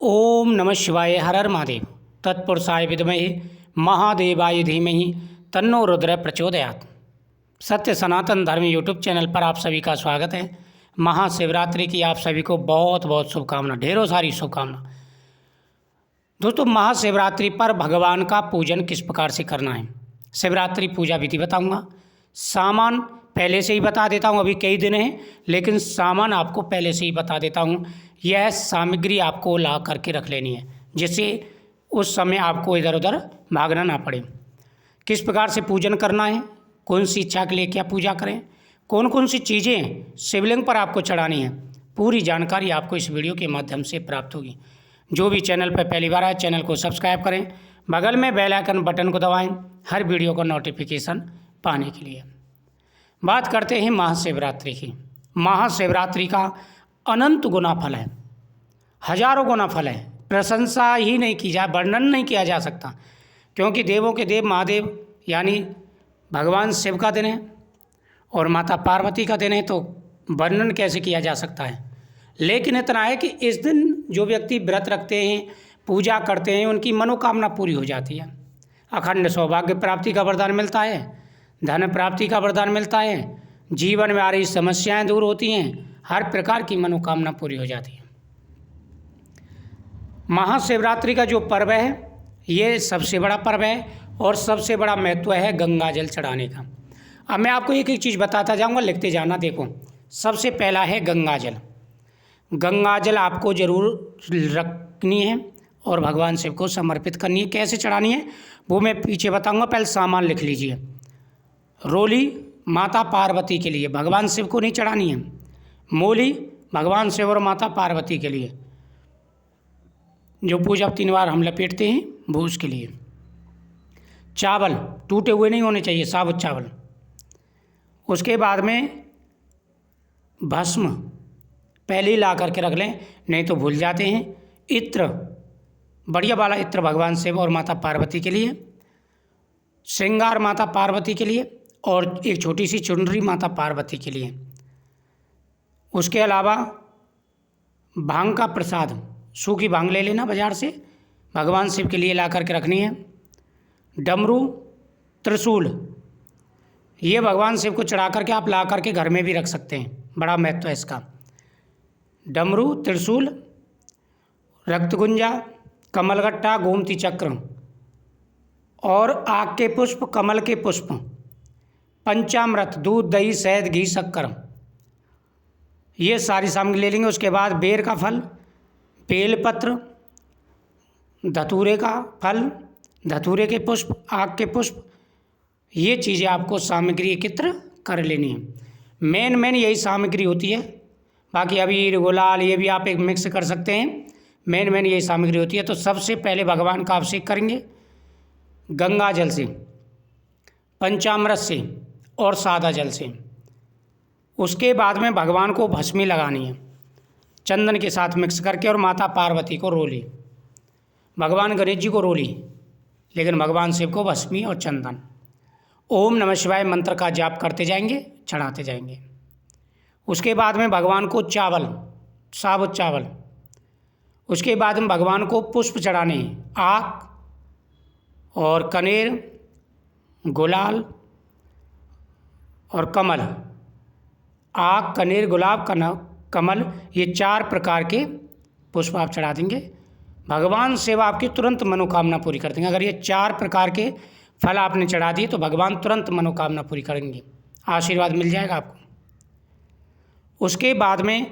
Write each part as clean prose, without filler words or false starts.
ओम नमः शिवाय। हर हर महादेव। तत्पुरुषाय विद्महे महादेवाय धीमहि तन्नो रुद्र प्रचोदयात्। सत्य सनातन धर्म यूट्यूब चैनल पर आप सभी का स्वागत है। महाशिवरात्रि की आप सभी को बहुत बहुत शुभकामना, ढेरों सारी शुभकामना। दोस्तों, महाशिवरात्रि पर भगवान का पूजन किस प्रकार से करना है, शिवरात्रि पूजा विधि बताऊंगा। सामान पहले से ही बता देता हूं, अभी कई दिन हैं लेकिन सामान आपको पहले से ही बता देता हूं। यह सामग्री आपको ला करके रख लेनी है जिससे उस समय आपको इधर उधर भागना ना पड़े। किस प्रकार से पूजन करना है, कौन सी इच्छा के लिए क्या पूजा करें, कौन कौन सी चीज़ें शिवलिंग पर आपको चढ़ानी है, पूरी जानकारी आपको इस वीडियो के माध्यम से प्राप्त होगी। जो भी चैनल पर पहली बार आए चैनल को सब्सक्राइब करें, बगल में बेल आइकन बटन को दबाएं हर वीडियो का नोटिफिकेशन पाने के लिए। बात करते हैं महाशिवरात्रि की। महाशिवरात्रि का अनंत गुना फल है, हजारों गुना फल है। प्रशंसा ही नहीं की जाए, वर्णन नहीं किया जा सकता, क्योंकि देवों के देव महादेव यानी भगवान शिव का दिन है और माता पार्वती का दिन है, तो वर्णन कैसे किया जा सकता है। लेकिन इतना है कि इस दिन जो व्यक्ति व्रत रखते हैं, पूजा करते हैं, उनकी मनोकामना पूरी हो जाती है। अखंड सौभाग्य प्राप्ति का वरदान मिलता है, धन प्राप्ति का वरदान मिलता है, जीवन में आ रही समस्याएं दूर होती हैं, हर प्रकार की मनोकामना पूरी हो जाती है। महाशिवरात्रि का जो पर्व है ये सबसे बड़ा पर्व है और सबसे बड़ा महत्व है गंगा जल चढ़ाने का। अब मैं आपको एक एक चीज़ बताता जाऊंगा, लिखते जाना। देखो, सबसे पहला है गंगा जल। गंगा जल आपको ज़रूर रखनी है और भगवान शिव को समर्पित करनी है। कैसे चढ़ानी है वो मैं पीछे बताऊंगा, पहले सामान लिख लीजिए। रोली माता पार्वती के लिए, भगवान शिव को नहीं चढ़ानी है। मोली भगवान शिव और माता पार्वती के लिए, जो पूजा 3 बार हम लपेटते हैं वो उसके लिए। चावल टूटे हुए नहीं होने चाहिए, साबुत चावल। उसके बाद में भस्म पहले ही ला करके रख लें, नहीं तो भूल जाते हैं। इत्र, बढ़िया वाला इत्र भगवान शिव और माता पार्वती के लिए। श्रृंगार माता पार्वती के लिए और एक छोटी सी चुनरी माता पार्वती के लिए। उसके अलावा भांग का प्रसाद, सूखी भांग ले लेना बाजार से, भगवान शिव के लिए ला करके रखनी है। डमरू, त्रिशूल, ये भगवान शिव को चढ़ा करके आप ला करके घर में भी रख सकते हैं, बड़ा महत्व है इसका। डमरू, त्रिशूल, रक्तगुंजा, कमलगट्टा, गोमती चक्र और आग के पुष्प, कमल के पुष्प, पंचामृत, दूध, दही, शहद, घी, शक्कर, ये सारी सामग्री ले लेंगे। उसके बाद बेर का फल, बेलपत्र, धतूरे का फल, धतूरे के पुष्प, आग के पुष्प, ये चीज़ें आपको सामग्री एकत्र कर लेनी है। मेन यही सामग्री होती है। बाकी अबीर, गुलाल ये भी आप एक मिक्स कर सकते हैं। मेन यही सामग्री होती है। तो सबसे पहले भगवान का अभिषेक करेंगे गंगा जल से, पंचामृत से और सादा जल से। उसके बाद में भगवान को भस्मी लगानी है चंदन के साथ मिक्स करके, और माता पार्वती को रोली, भगवान गणेश जी को रोली, लेकिन भगवान शिव को भस्मी और चंदन। ओम नमः शिवाय मंत्र का जाप करते जाएंगे, चढ़ाते जाएंगे। उसके बाद में भगवान को चावल, साबुत चावल। उसके बाद में भगवान को पुष्प चढ़ाने, आक और कनेर, गुलाल और कमल। आक, कनेर, गुलाब, कमल, ये 4 प्रकार के पुष्प आप चढ़ा देंगे। भगवान शिव आपकी तुरंत मनोकामना पूरी कर देंगे। अगर ये 4 प्रकार के फल आपने चढ़ा दिए तो भगवान तुरंत मनोकामना पूरी करेंगे, आशीर्वाद मिल जाएगा आपको। उसके बाद में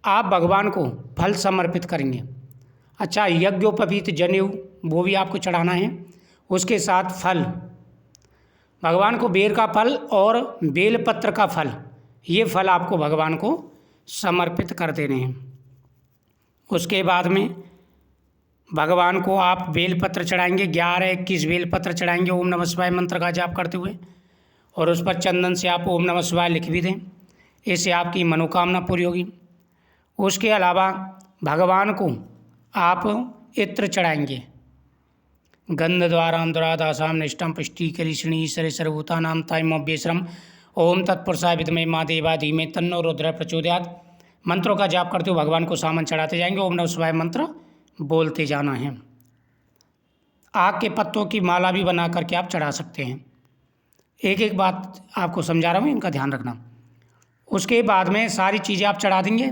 आप भगवान को फल समर्पित करेंगे। अच्छा, यज्ञोपवीत जनेऊ वो भी आपको चढ़ाना है। उसके साथ फल, भगवान को बेर का फल और बेलपत्र का फल, ये फल आपको भगवान को समर्पित कर देने हैं। उसके बाद में भगवान को आप बेलपत्र चढ़ाएंगे, 11-21 बेलपत्र चढ़ाएंगे ओम नमः शिवाय मंत्र का जाप करते हुए, और उस पर चंदन से आप ओम नमः शिवाय लिख भी दें, इससे आपकी मनोकामना पूरी होगी। उसके अलावा भगवान को आप इत्र चढ़ाएंगे, गंध द्वाराम दुरादासाम निष्ठम पुष्टिकरीषणी ईश्वरे सर्वभूतानां ताइमोभ्येश्वरम ओम तत्पुरुषाय विद्महे महादेवाय धीमहि तन्नो रुद्र प्रचोदयात्। मंत्रों का जाप करते हुए भगवान को सामान चढ़ाते जाएंगे। ओम नमः शिवाय मंत्र बोलते जाना है। आग के पत्तों की माला भी बना करके आप चढ़ा सकते हैं। एक एक बात आपको समझा रहा हूँ, इनका ध्यान रखना। उसके बाद में सारी चीज़ें आप चढ़ा देंगे,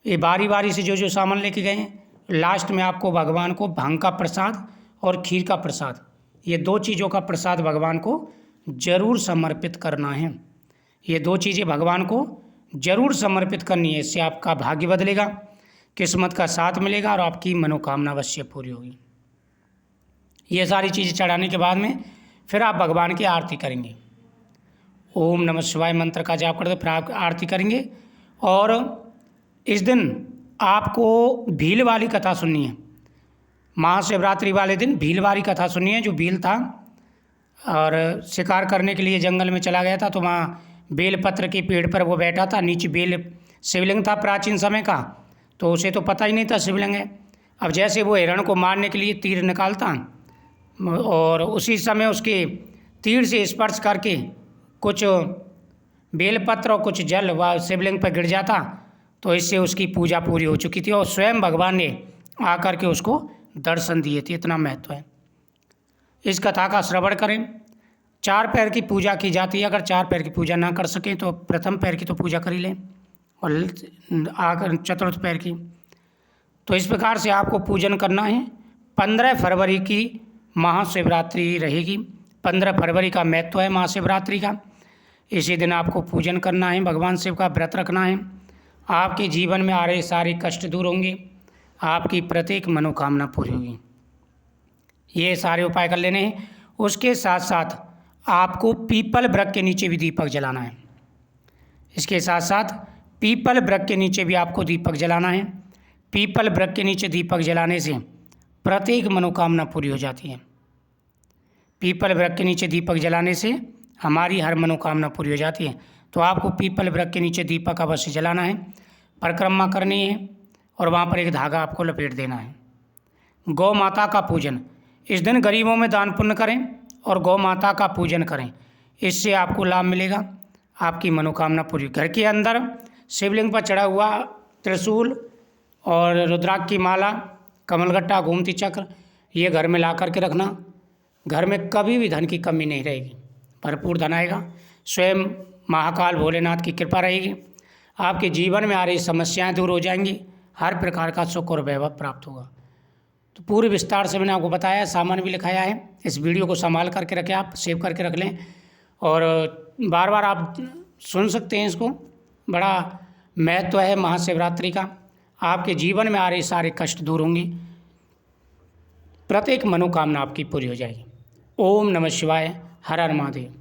ये बारी बारी से जो जो सामान लेके गए हैं। लास्ट में आपको भगवान को भांग का प्रसाद और खीर का प्रसाद, ये 2 चीज़ों का प्रसाद भगवान को जरूर समर्पित करना है। ये 2 चीज़ें भगवान को जरूर समर्पित करनी है। इससे आपका भाग्य बदलेगा, किस्मत का साथ मिलेगा और आपकी मनोकामना अवश्य पूरी होगी। ये सारी चीज़ें चढ़ाने के बाद में फिर आप भगवान की आरती करेंगे। ओम नमः शिवाय मंत्र का जाप करते फिर आप आरती करेंगे। और इस दिन आपको भील वाली कथा सुननी है। महाशिवरात्रि वाले दिन भील वाली कथा सुननी है। जो भील था और शिकार करने के लिए जंगल में चला गया था, तो वहाँ बेलपत्र के पेड़ पर वो बैठा था। नीचे बेल शिवलिंग था प्राचीन समय का, तो उसे तो पता ही नहीं था शिवलिंग है। अब जैसे वो हिरण को मारने के लिए तीर निकालता और उसी समय उसके तीर से स्पर्श करके कुछ बेलपत्र और कुछ जल वह शिवलिंग पर गिर जाता, तो इससे उसकी पूजा पूरी हो चुकी थी और स्वयं भगवान ने आकर के उसको दर्शन दिए थे। इतना महत्व है। इस कथा का श्रवण करें। 4 पैर की पूजा की जाती है। अगर 4 पैर की पूजा ना कर सकें तो प्रथम पैर की तो पूजा कर ही लें और आकर चतुर्थ पैर की। तो इस प्रकार से आपको पूजन करना है। 15 फरवरी की महाशिवरात्रि रहेगी। 15 फरवरी का महत्व है महाशिवरात्रि का। इसी दिन आपको पूजन करना है, भगवान शिव का व्रत रखना है। आपके जीवन में आ रहे सारे कष्ट दूर होंगे, आपकी प्रत्येक मनोकामना पूरी होगी। ये सारे उपाय कर लेने हैं। उसके साथ साथ आपको पीपल वृक्ष के नीचे भी दीपक जलाना है। इसके साथ साथ पीपल वृक्ष के नीचे भी आपको दीपक जलाना है। पीपल वृक्ष के नीचे दीपक जलाने से प्रत्येक मनोकामना पूरी हो जाती है। पीपल वृक्ष के नीचे दीपक जलाने से हमारी हर मनोकामना पूरी हो जाती है। तो आपको पीपल वृक्ष के नीचे दीपक अवश्य जलाना है, परिक्रमा करनी है और वहाँ पर एक धागा आपको लपेट देना है। गौ माता का पूजन, इस दिन गरीबों में दान पुण्य करें और गौ माता का पूजन करें। इससे आपको लाभ मिलेगा, आपकी मनोकामना पूरी। घर के अंदर शिवलिंग पर चढ़ा हुआ त्रिशूल और रुद्राक्ष की माला, कमलगट्टा, गोमती चक्र, ये घर में ला करके रखना। घर में कभी भी धन की कमी नहीं रहेगी, भरपूर धन आएगा। स्वयं महाकाल भोलेनाथ की कृपा रहेगी। आपके जीवन में आ रही समस्याएं दूर हो जाएंगी, हर प्रकार का सुख और वैभव प्राप्त होगा। तो पूरे विस्तार से मैंने आपको बताया, सामान भी लिखाया है। इस वीडियो को संभाल करके रखें, आप सेव करके रख लें और बार बार आप सुन सकते हैं इसको। बड़ा महत्व है महाशिवरात्रि का। आपके जीवन में आ रहे सारे कष्ट दूर होंगे, प्रत्येक मनोकामना आपकी पूरी हो जाएगी। ओम नमः शिवाय। हर हर महादेव।